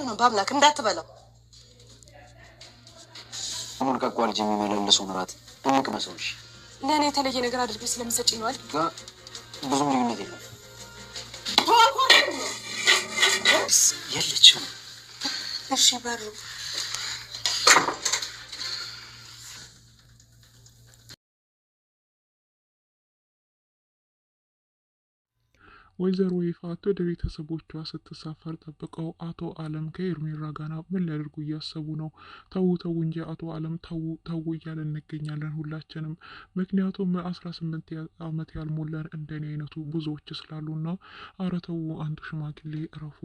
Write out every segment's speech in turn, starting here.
ነው በአምላክ እንዳትበላው። አሁን ከቋልጅ የሚመላለሰውን እራት እንቅመሰውሽ። ለእኔ የተለየ ነገር አድርገሽ ስለምሰጪኝ ነው አይደል? ብዙም ልዩነት የለም። የለችም። እሺ በሩ ወይዘሮ ይፋት ወደ ቤተሰቦቿ ስትሳፈር ጠብቀው አቶ አለም ከኤርሜራ ጋር ምን ሊያደርጉ እያሰቡ ነው? ተው እንጂ አቶ አለም ተው እያለ እንገኛለን ሁላችንም። ምክንያቱም 18 ዓመት ያልሞላን እንደኔ አይነቱ ብዙዎች ስላሉና አረ ተው አንዱ ሽማግሌ እረፉ፣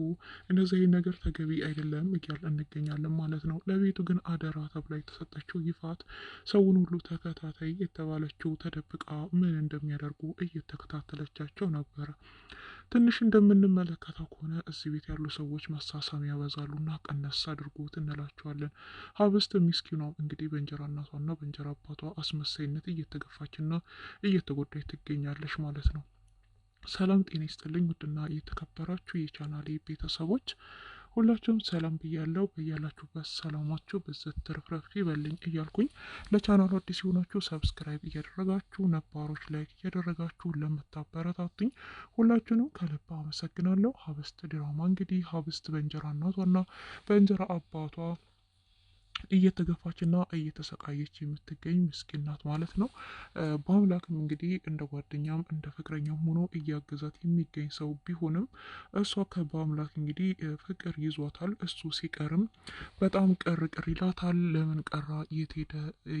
እንደዚህ ነገር ተገቢ አይደለም እያል እንገኛለን ማለት ነው። ለቤቱ ግን አደራ ተብላ የተሰጠችው ይፋት ሰውን ሁሉ ተከታታይ የተባለችው ተደብቃ ምን እንደሚያደርጉ እየተከታተለቻቸው ነበረ። ትንሽ እንደምንመለከተው ከሆነ እዚህ ቤት ያሉ ሰዎች መሳሳም ያበዛሉና ቀነስ አድርጉት እንላቸዋለን። ሀብስት ሚስኪኗ እንግዲህ በእንጀራ እናቷና በእንጀራ አባቷ አስመሳይነት እየተገፋችና እየተጎዳች ትገኛለች ማለት ነው። ሰላም ጤና ይስጥልኝ ውድና እየተከበራችሁ የቻናሌ ቤተሰቦች ሁላችሁም ሰላም ብያለሁ። በያላችሁበት ሰላማችሁ በዘት ተረፍረፍ ይበልኝ እያልኩኝ ለቻናሉ አዲስ የሆናችሁ ሰብስክራይብ እያደረጋችሁ ነባሮች ላይክ እያደረጋችሁ ለምታበረታቱኝ ሁላችሁንም ከልብ አመሰግናለሁ። ሀብስት ድራማ እንግዲህ ሀብስት በእንጀራ እናቷና በእንጀራ አባቷ እየተገፋችና እየተሰቃየች የምትገኝ ምስኪን ናት ማለት ነው። በአምላክም እንግዲህ እንደ ጓደኛም እንደ ፍቅረኛም ሆኖ እያገዛት የሚገኝ ሰው ቢሆንም እሷ በአምላክ እንግዲህ ፍቅር ይዟታል። እሱ ሲቀርም በጣም ቅር ይላታል። ለምን ቀራ የት ሄደ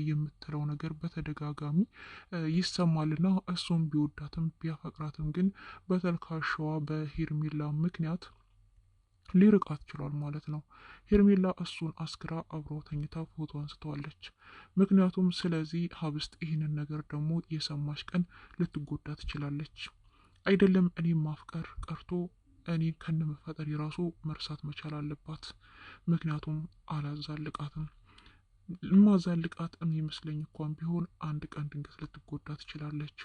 የምትለው ነገር በተደጋጋሚ ይሰማልና እሱም ቢወዳትም ቢያፈቅራትም ግን በተልካሻዋ በሄርሜላ ምክንያት ሊርቃት ችሏል ማለት ነው። ሄርሜላ እሱን አስክራ አብረው ተኝታ ፎቶ አንስተዋለች። ምክንያቱም ስለዚህ ሀብስት ይህንን ነገር ደግሞ የሰማች ቀን ልትጎዳ ትችላለች። አይደለም እኔ ማፍቀር ቀርቶ እኔ ከነመፈጠር የራሱ መርሳት መቻል አለባት። ምክንያቱም አላዛልቃትም። ማዛልቃት የሚመስለኝ እንኳን ቢሆን አንድ ቀን ድንገት ልትጎዳ ትችላለች።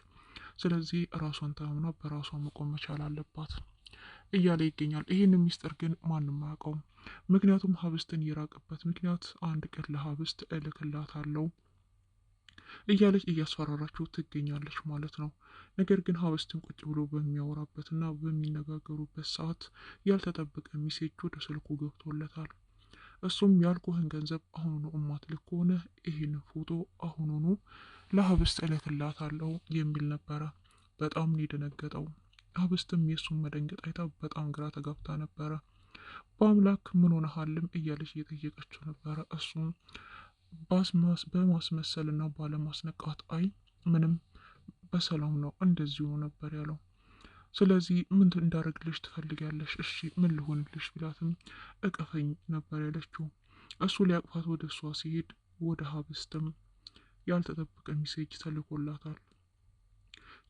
ስለዚህ ራሷን ተማምና በራሷ መቆም መቻል አለባት እያለ ይገኛል። ይህን ሚስጥር ግን ማንም አያውቀውም። ምክንያቱም ሀብስትን የራቀበት ምክንያት አንድ ቀን ለሀብስት እልክላታለሁ እያለች እያስፈራራችው ትገኛለች ማለት ነው። ነገር ግን ሀብስትን ቁጭ ብሎ በሚያወራበትና በሚነጋገሩበት ሰዓት ያልተጠበቀ ሚሴጅ ወደ ስልኩ ገብቶለታል። እሱም ያልኩህን ገንዘብ አሁኑኑ እማትልክ ከሆነ ይህን ፎቶ አሁኑኑ ለሀብስት እልክላታለሁ የሚል ነበረ። በጣም ነው የደነገጠው። ሀብስትም የእሱን መደንገጥ አይታ በጣም ግራ ተጋብታ ነበረ። በአምላክ ምን ሆነሃልም እያለች እየጠየቀችው ነበረ። እሱም በማስመሰልና ባለማስነቃት አይ ምንም በሰላም ነው እንደዚሁ ነበር ያለው። ስለዚህ ምን እንዳደርግልሽ ትፈልጊያለሽ? እሺ ምን ልሆንልሽ ቢላትም እቀፈኝ ነበር ያለችው። እሱ ሊያቅፋት ወደ እሷ ሲሄድ ወደ ሀብስትም ያልተጠበቀ ሚሴጅ ተልኮላታል።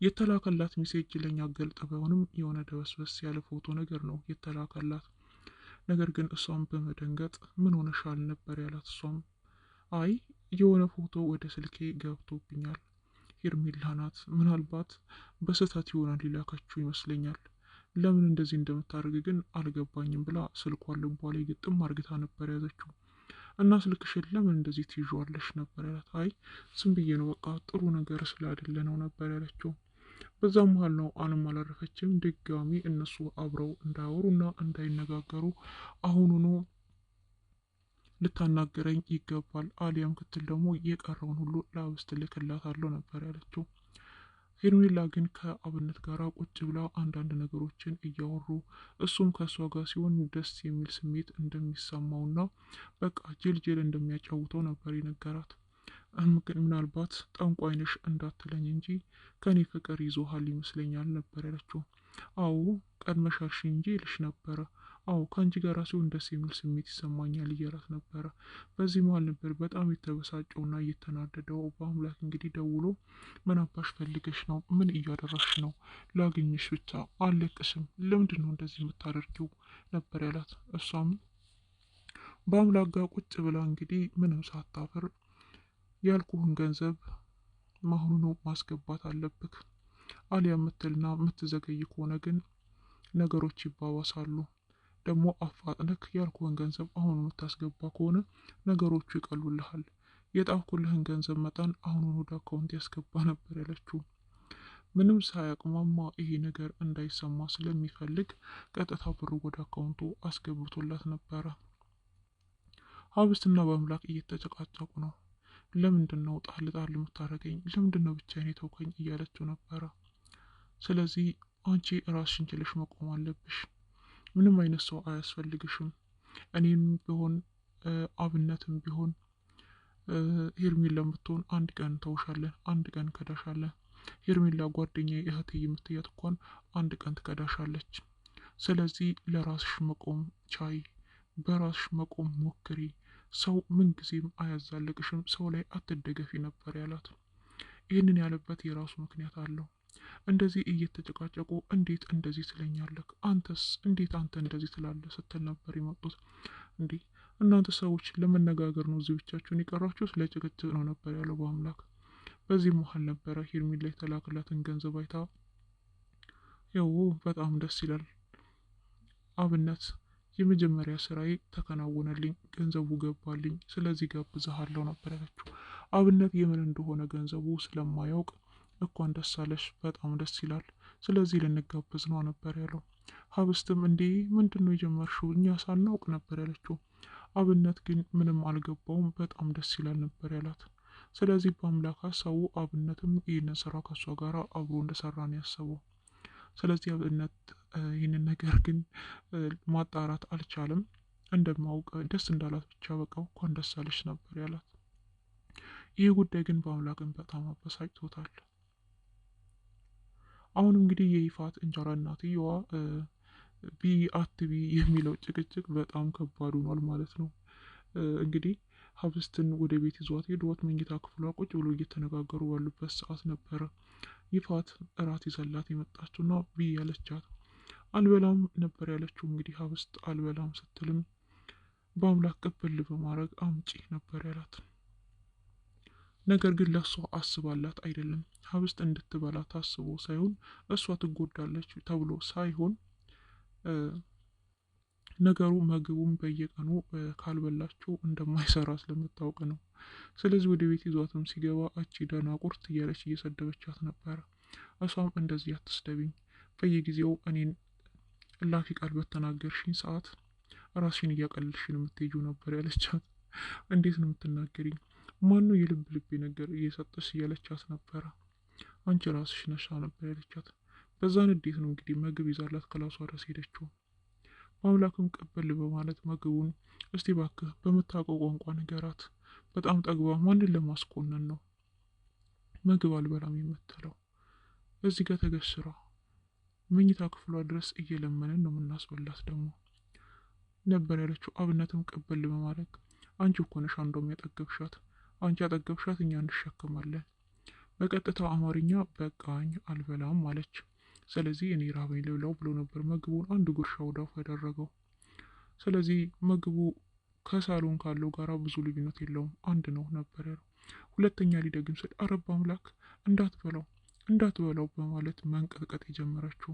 የተላከላት ሚሴጅ ለኛ ገልጥ ባይሆንም የሆነ ደበስበስ ያለ ፎቶ ነገር ነው የተላከላት። ነገር ግን እሷም በመደንገጥ ምን ሆነሻል ነበር ያላት። እሷም አይ የሆነ ፎቶ ወደ ስልኬ ገብቶብኛል፣ ሄርሜላ ናት፣ ምናልባት በስህተት ይሆናል ሊላካችሁ ይመስለኛል፣ ለምን እንደዚህ እንደምታደርግ ግን አልገባኝም ብላ ስልኳን ልቧ ላይ ግጥም አርግታ ነበር ያዘችው። እና ስልክሽን ለምን እንደዚህ ትይዣዋለሽ ነበር ያላት። አይ ዝም ብዬ ነው በቃ ጥሩ ነገር ስላይደለ ነው ነበር ያለችው። በዛ መሀል ነው አለም አላረፈችም። ድጋሚ እነሱ አብረው እንዳያወሩና እንዳይነጋገሩ አሁኑኑ ልታናገረኝ ይገባል፣ አሊያም ክትል ደግሞ የቀረውን ሁሉ ለሀብስት ልክላታለሁ ነበር ያለችው። ሄርሜላ ግን ከአብነት ጋር ቁጭ ብላ አንዳንድ ነገሮችን እያወሩ እሱም ከእሷ ጋር ሲሆን ደስ የሚል ስሜት እንደሚሰማውና በቃ ጅልጅል እንደሚያጫውተው ነበር የነገራት። ምናልባት ጠንቋይ ነሽ እንዳትለኝ እንጂ ከኔ ፍቅር ይዞሃል ይመስለኛል ነበር ያለችው። አዎ ቀድመሻሽ እንጂ ይልሽ ነበረ። አዎ ከአንቺ ጋር ሲሆን ደስ የሚል ስሜት ይሰማኛል እያላት ነበረ። በዚህ መሀል ነበር በጣም የተበሳጨውና እየተናደደው። በአምላክ እንግዲህ ደውሎ ምን አባሽ ፈልገሽ ነው? ምን እያደረግሽ ነው? ላግኝሽ ብቻ አልለቅሽም። ለምንድን ነው እንደዚህ የምታደርጊው ነበር ያላት። እሷም በአምላክ ጋር ቁጭ ብላ እንግዲህ ምንም ሳታፍር ያልኩህን ገንዘብ ማሁኑ ማስገባት አለብክ፣ አሊያ የምትልና የምትዘገይ ከሆነ ግን ነገሮች ይባባሳሉ። ደግሞ አፋጥነክ ያልኩህን ገንዘብ አሁን የምታስገባ ከሆነ ነገሮቹ ይቀሉልሃል። የጣፍኩልህን ገንዘብ መጠን አሁኑን ወደ አካውንት ያስገባ ነበር ያለችው። ምንም ሳያቅማማ ይሄ ነገር እንዳይሰማ ስለሚፈልግ ቀጥታ ብሩ ወደ አካውንቱ አስገብቶላት ነበረ። ሀብስትና በአምላክ እየተጨቃጨቁ ነው። ለምንድን ነው ጣል ጣል የምታደርገኝ? ለምንድን ነው ብቻዬን የተውከኝ? እያለችው ነበረ። ስለዚህ አንቺ ራስሽን ችለሽ መቆም አለብሽ። ምንም አይነት ሰው አያስፈልግሽም። እኔም ቢሆን አብነትም ቢሆን ሄርሜላም ብትሆን አንድ ቀን ተውሻለን፣ አንድ ቀን ከዳሻለን። ሄርሜላ ጓደኛዬ እህቴ የምትያት እንኳን አንድ ቀን ትከዳሻለች። ስለዚህ ለራስሽ መቆም ቻይ፣ በራስሽ መቆም ሞክሪ። ሰው ምንጊዜም አያዛልቅሽም፣ ሰው ላይ አትደገፊ ነበር ያላት። ይህንን ያለበት የራሱ ምክንያት አለው። እንደዚህ እየተጨቃጨቁ እንዴት እንደዚህ ትለኛለህ? አንተስ እንዴት አንተ እንደዚህ ትላለህ? ስትል ነበር የመጡት። እንዲህ እናንተ ሰዎች ለመነጋገር ነው እዚህ ብቻችሁን የቀራችሁት? ለጭቅጭቅ ነው ነበር ያለው በአምላክ። በዚህ መሀል ነበረ ሄርሜላ የተላከላትን ገንዘብ አይታ ያው በጣም ደስ ይላል አብነት፣ የመጀመሪያ ስራዬ ተከናወነልኝ፣ ገንዘቡ ገባልኝ፣ ስለዚህ ጋብዝሃለሁ ነበር ያለችው። አብነት የምን እንደሆነ ገንዘቡ ስለማያውቅ እንኳን ደስ አለሽ፣ በጣም ደስ ይላል፣ ስለዚህ ልንጋበዝ ነው ነበር ያለው። ሀብስትም እንዴ ምንድን ነው የጀመርሽው? እኛ ሳናውቅ ነበር ያለችው። አብነት ግን ምንም አልገባውም፣ በጣም ደስ ይላል ነበር ያላት። ስለዚህ በአምላክ ሀሳቡ አብነትም ይህንን ስራ ከሷ ጋር አብሮ እንደሰራ ነው ያሰበው። ስለዚህ አብነት ይህንን ነገር ግን ማጣራት አልቻለም። እንደማውቅ ደስ እንዳላት ብቻ በቃው እንኳን ደስ አለሽ ነበር ያላት። ይህ ጉዳይ ግን በአምላክን በጣም አበሳጭቶታል። አሁን እንግዲህ የይፋት እንጀራ እናትየዋ ቢ አትቢ የሚለው ጭቅጭቅ በጣም ከባድ ሆኗል ማለት ነው። እንግዲህ ሀብስትን ወደ ቤት ይዟት ሄዷት መኝታ ክፍሏ ቁጭ ብሎ እየተነጋገሩ ባሉበት ሰዓት ነበረ ይፋት እራት ይዘላት የመጣችውና ቢ ያለቻት። አልበላም ነበር ያለችው። እንግዲህ ሀብስት አልበላም ስትልም በአምላክ ቅብል በማድረግ አምጪ ነበር ያላት። ነገር ግን ለእሷ አስባላት አይደለም። ሀብስት እንድትበላ ታስቦ ሳይሆን እሷ ትጎዳለች ተብሎ ሳይሆን ነገሩ ምግቡን በየቀኑ ካልበላችው እንደማይሰራ ስለምታውቅ ነው። ስለዚህ ወደ ቤት ይዟትም ሲገባ አቺ ደናቁርት እያለች እየሰደበቻት ነበረ። እሷም እንደዚህ አትስደቢኝ፣ በየጊዜው እኔን እላፊ ቃል በተናገርሽኝ ሰዓት ራስሽን እያቀለልሽን የምትሄጂው ነበር ያለቻት። እንዴት ነው የምትናገሪኝ? ማነው የልብ ልቤ ነገር እየሰጠሽ እያለቻት ነበረ። አንቺ ራስሽ ነሻ ነበር ያለቻት። በዛን እንዴት ነው እንግዲህ ምግብ ይዛላት ክላሷ ድረስ ሄደችው። በአምላክም ቀበል በማለት ምግቡን እስቲ ባክህ በምታውቀው ቋንቋ ንገራት፣ በጣም ጠግባ ማንን ለማስኮነን ነው ምግብ አልበላም የምትለው? እዚህ ጋር ተገስራ መኝታ ክፍሏ ድረስ እየለመንን ነው የምናስበላት ደግሞ ነበር ያለችው። አብነትም ቀበል በማድረግ አንቺ እኮ ነሽ አንዷም ያጠገብሻት፣ አንቺ ያጠገብሻት እኛ እንሸከማለን። በቀጥታ አማርኛ በቃኝ አልበላም አለች። ስለዚህ እኔ ራበኝ ልብላው ብሎ ነበር ምግቡን አንድ ጉርሻ ወዳፉ ያደረገው። ስለዚህ ምግቡ ከሳሎን ካለው ጋራ ብዙ ልዩነት የለውም፣ አንድ ነው ነበር ያለው። ሁለተኛ ሊደግም ስል አረብ አምላክ እንዳትበላው በማለት መንቀጥቀጥ የጀመረችው።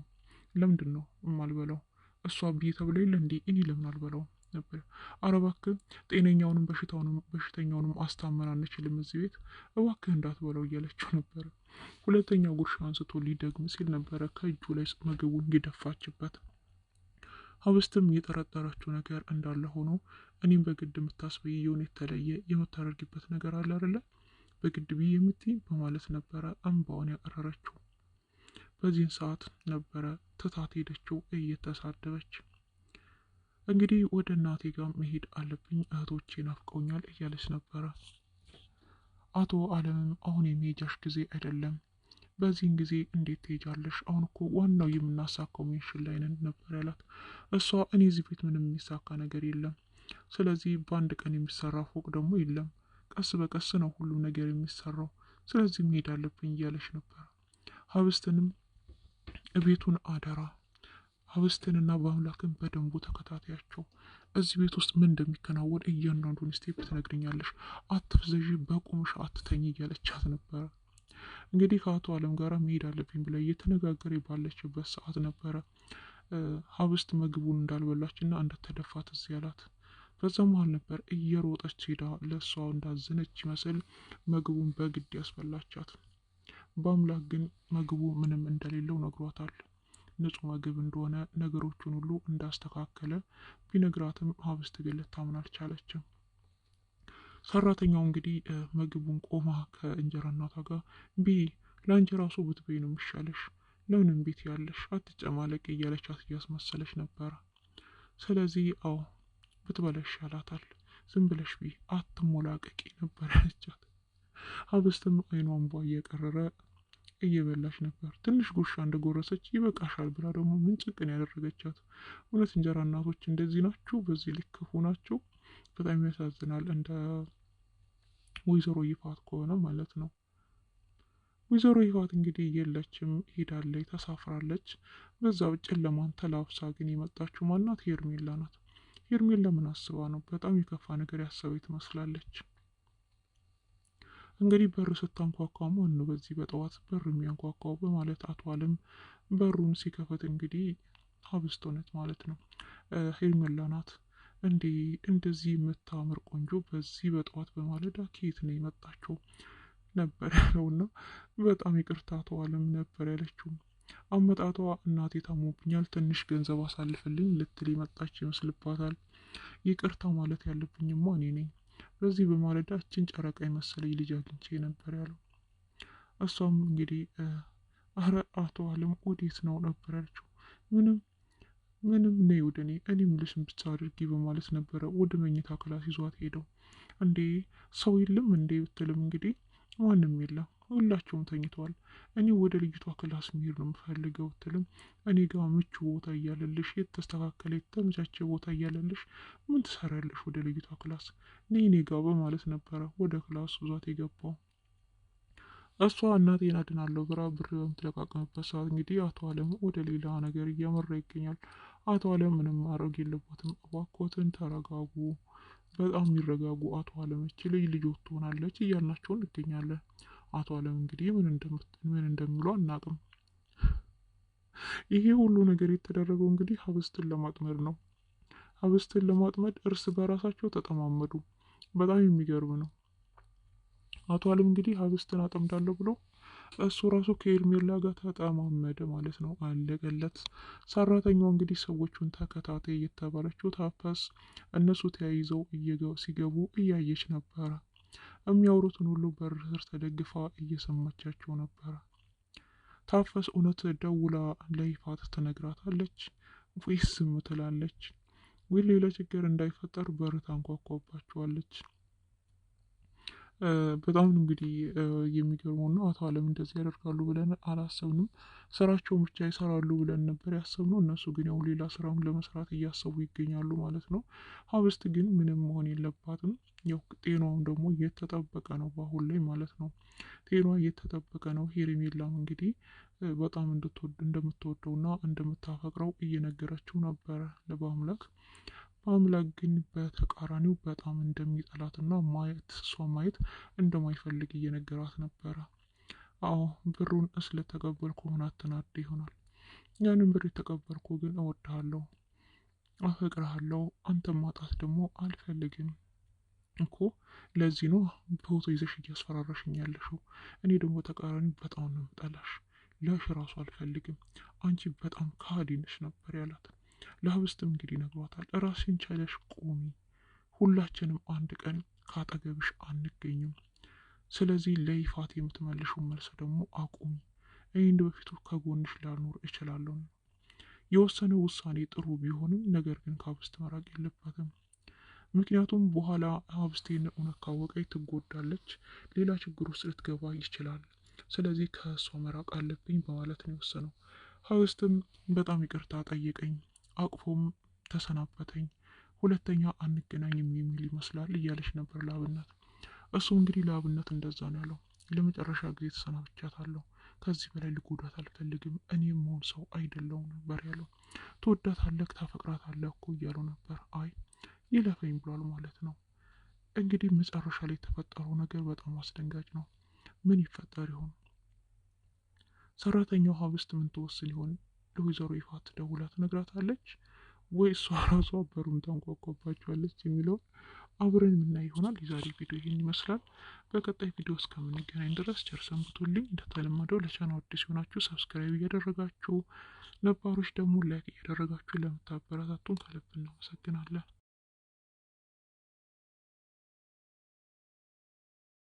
ለምንድን ነው የማልበላው? እሷ ብዬ ተብለ የለ እንዴ? እኔ ለምን አልበላው ነበር። አረባክህ ጤነኛውንም በሽተኛውንም አስታመን አንችልም እዚህ ቤት፣ እባክህ እንዳትበላው እያለችው ነበረ። ሁለተኛው ጉርሻ አንስቶ ሊደግም ሲል ነበረ ከእጁ ላይ ምግቡን የደፋችበት። ሀብስትም የጠረጠረችው ነገር እንዳለ ሆኖ እኔም በግድ የምታስበይየውን የተለየ የምታደርጊበት ነገር አለ አይደለ? በግድ ብዬ የምትይ በማለት ነበረ እንባዋን ያቀረረችው። በዚህን ሰዓት ነበረ ትታት ሄደችው እየተሳደበች። እንግዲህ ወደ እናቴ ጋር መሄድ አለብኝ፣ እህቶቼ ናፍቀውኛል እያለች ነበረ። አቶ አለምም አሁን የሚሄጃሽ ጊዜ አይደለም፣ በዚህን ጊዜ እንዴት ትሄጃለሽ? አሁን እኮ ዋናው የምናሳካው ሜንሽን ላይ ነን ነበር ያላት። እሷ እኔ እዚህ ቤት ምንም የሚሳካ ነገር የለም፣ ስለዚህ በአንድ ቀን የሚሰራ ፎቅ ደግሞ የለም፣ ቀስ በቀስ ነው ሁሉም ነገር የሚሰራው፣ ስለዚህ መሄድ አለብኝ እያለች ነበር። ሀብስትንም ቤቱን አደራ፣ ሀብስትንና በአምላክን በደንቡ ተከታታያቸው። እዚህ ቤት ውስጥ ምን እንደሚከናወን እያንዳንዱን ስቴፕ ትነግረኛለሽ፣ አትፍዘዥ፣ በቁምሽ አትተኝ እያለቻት ነበረ። እንግዲህ ከአቶ አለም ጋር መሄድ አለብኝ ብላ እየተነጋገረ ባለችበት ሰዓት ነበረ ሀብስት ምግቡን እንዳልበላችና እንደተደፋ ትዝ ያላት። በዛ መሀል ነበር እየሮጠች ሄዳ ለእሷ እንዳዘነች ይመስል ምግቡን በግድ ያስበላቻት። በአምላክ ግን ምግቡ ምንም እንደሌለው ነግሯታል። ንጹህ ምግብ እንደሆነ ነገሮቹን ሁሉ እንዳስተካከለ ቢነግራትም ሀብስት ግን ልታምን አልቻለችም። ሰራተኛው እንግዲህ ምግቡን ቆማ ከእንጀራ እናቷ ጋር ለአንቺ ራሱ ብትበይ ነው የሚሻለሽ፣ ለምንም ቤት ያለሽ አትጨማለቅ እያለቻት እያስመሰለች ነበረ። ስለዚህ አዎ ብትበላ ይሻላታል፣ ዝም ብለሽ አትሞላቀቂ ነበር ያለቻት። ሀብስትም አይኗ እንባ እየቀረረ እየበላች ነበር። ትንሽ ጉርሻ እንደጎረሰች ይበቃሻል ብላ ደግሞ ምን ጭቅን ያደረገቻት። እውነት እንጀራ እናቶች እንደዚህ ናችሁ? በዚህ ልክ ክፉ ናቸው? በጣም ያሳዝናል። እንደ ወይዘሮ ይፋት ከሆነ ማለት ነው። ወይዘሮ ይፋት እንግዲህ የለችም፣ ሄዳለች፣ ተሳፍራለች። በዛ ጨለማን ተላብሳ ግን የመጣችው ማናት? ሄርሜላ ናት። ሄርሜላ ምን አስባ ነው? በጣም የከፋ ነገር ያሰበች ትመስላለች። እንግዲህ በር ስታንኳኳ ማን ነው በዚህ በጠዋት በር የሚያንኳኳው በማለት አቶ አለም በሩን ሲከፈት እንግዲህ ሀብስት ሆነት ማለት ነው። ሄርሜላ ናት። እንደዚህ የምታምር ቆንጆ በዚህ በጠዋት በማለዳ ከየት ነው የመጣችው ነበር ያለውና በጣም ይቅርታ አቶ አለም ነበር ያለችው። አመጣጧ እናቴ ታሞብኛል ትንሽ ገንዘብ አሳልፍልኝ ልትል የመጣች ይመስልባታል። ይቅርታ ማለት ያለብኝማ እኔ ነኝ፣ በዚህ በማለዳ እችን ጨረቃ የመሰለኝ ልጅ አግኝቼ ነበር ያለው። እሷም እንግዲህ አረ አቶ አለም ወዴት ነው ነበር ያለችው። ምንም ነይ ወደ እኔ ምልሽን ብቻ አድርጊ በማለት ነበረ ወደ መኝታ ክላስ ይዟት ሄደው። እንዴ ሰው የለም እንዴ ብትልም እንግዲህ ማንም የለም፣ ሁላቸውም ተኝተዋል። እኔ ወደ ልጅቷ ክላስ መሄድ ነው የምፈልገው ብትልም እኔ ጋር ምቹ ቦታ እያለልሽ፣ የተስተካከለ የተመቻቸ ቦታ እያለልሽ ምን ትሰሪያለሽ ወደ ልጅቷ ክላስ? እኔ ጋር በማለት ነበረ ወደ ክላስ ይዟት የገባው። እሷ እናቴን አድናለሁ ብራ ብር በምትለቃቀምበት ሰዓት እንግዲህ አቶ አለም ወደ ሌላ ነገር እያመራ ይገኛል። አቶ አለም ምንም ማድረግ የለበትም። እባክዎትን ተረጋጉ፣ በጣም የሚረጋጉ አቶ አለም እች ልጅ ትሆናለች እያልናቸው እንገኛለን። አቶ አለም እንግዲህ ምን እንደሚሉ አናቅም። ይሄ ሁሉ ነገር የተደረገው እንግዲህ ሀብስትን ለማጥመድ ነው። ሀብስትን ለማጥመድ እርስ በራሳቸው ተጠማመዱ። በጣም የሚገርም ነው። አቶ አለም እንግዲህ ሀብስትን አጠምዳለሁ ብሎ እሱ ራሱ ከሄርሜላ ጋር ተጠማመደ ማለት ነው። አለቀለት። ሰራተኛው እንግዲህ ሰዎቹን ተከታታይ እየተባለችው ታፈስ እነሱ ተያይዘው ሲገቡ እያየች ነበረ። የሚያወሩትን ሁሉ በር ስር ተደግፋ እየሰማቻቸው ነበረ። ታፈስ እውነት ደውላ ለይፋት ትነግራታለች ወይስ ዝም ትላለች? ወይ ሌላ ችግር እንዳይፈጠር በር ታንኳኳባቸዋለች። በጣም እንግዲህ የሚገርመው ነው። አቶ አለም እንደዚህ ያደርጋሉ ብለን አላሰብንም። ስራቸውን ብቻ ይሰራሉ ብለን ነበር ያሰብነው። እነሱ ግን ያው ሌላ ስራውን ለመስራት እያሰቡ ይገኛሉ ማለት ነው። ሀብስት ግን ምንም መሆን የለባትም። ያው ጤናውም ደግሞ እየተጠበቀ ነው በአሁን ላይ ማለት ነው። ጤናዋ እየተጠበቀ ነው። ሄርሜላም እንግዲህ በጣም እንደምትወደውና እንደምታፈቅረው እየነገረችው ነበረ ለበአምላክ። በአምላክ ግን በተቃራኒው በጣም እንደሚጠላትና እሷ ማየት እንደማይፈልግ እየነገራት ነበረ። አዎ ብሩን ስለተቀበልኩ ሆነ አትናድ ይሆናል። ያንን ብር የተቀበልኩ ግን እወድሃለሁ፣ አፈቅርሃለሁ፣ አንተን ማጣት ደግሞ አልፈልግም እኮ። ለዚህ ነው ፎቶ ይዘሽ እያስፈራራሽኝ ያለሽው። እኔ ደግሞ ተቃራኒ በጣም ነው የምጠላሽ፣ ላሽ ራሱ አልፈልግም፣ አንቺ በጣም ከሃዲ ነሽ ነበር ያላት። ለሀብስትም እንግዲህ ነግሯታል። ራስሽን ቻለሽ ቁሚ፣ ሁላችንም አንድ ቀን ካጠገብሽ አንገኝም። ስለዚህ ለይፋት የምትመልሽው መልስ ደግሞ አቁሚ። እኔ እንደ በፊቱ ከጎንሽ ላልኖር እችላለሁ። የወሰነው ውሳኔ ጥሩ ቢሆንም ነገር ግን ከሀብስት መራቅ የለበትም። ምክንያቱም በኋላ ሀብስቴን እውነት ካወቀች ትጎዳለች፣ ሌላ ችግር ውስጥ ልትገባ ይችላል። ስለዚህ ከእሷ መራቅ አለብኝ በማለት ነው የወሰነው። ሀብስትም በጣም ይቅርታ ጠየቀኝ፣ አቅፎም ተሰናበተኝ፣ ሁለተኛ አንገናኝም የሚል ይመስላል እያለች ነበር ለአብነት። እሱ እንግዲህ ለአብነት እንደዛ ነው ያለው። ለመጨረሻ ጊዜ ተሰናብቻታለሁ፣ ከዚህ በላይ ልጎዳት አልፈልግም፣ እኔ መሆን ሰው አይደለሁም ነበር ያለው። ትወዳታለህ፣ ታፈቅራታለህ እኮ እያለው ነበር። አይ ይለፈኝ ብሏል ማለት ነው። እንግዲህ መጨረሻ ላይ የተፈጠረው ነገር በጣም አስደንጋጭ ነው። ምን ይፈጠር ይሆን? ሰራተኛው ሀብስት ምን ትወስን ይሆን? ለወይዘሮ ይፋት ደውላ ትነግራታለች ወይ እሷ ራሷ በሩን ታንኳኳባቸዋለች የሚለውን አብረን የምናይ ይሆናል። የዛሬ ቪዲዮ ይህን ይመስላል። በቀጣይ ቪዲዮ እስከምንገናኝ ድረስ ቸር ሰንብቱልኝ። እንደተለመደው ለቻናል አዲስ የሆናችሁ ሰብስክራይብ እያደረጋችሁ፣ ነባሮች ደግሞ ላይክ እያደረጋችሁ ለምታበረታቱን ከልብ እናመሰግናለን።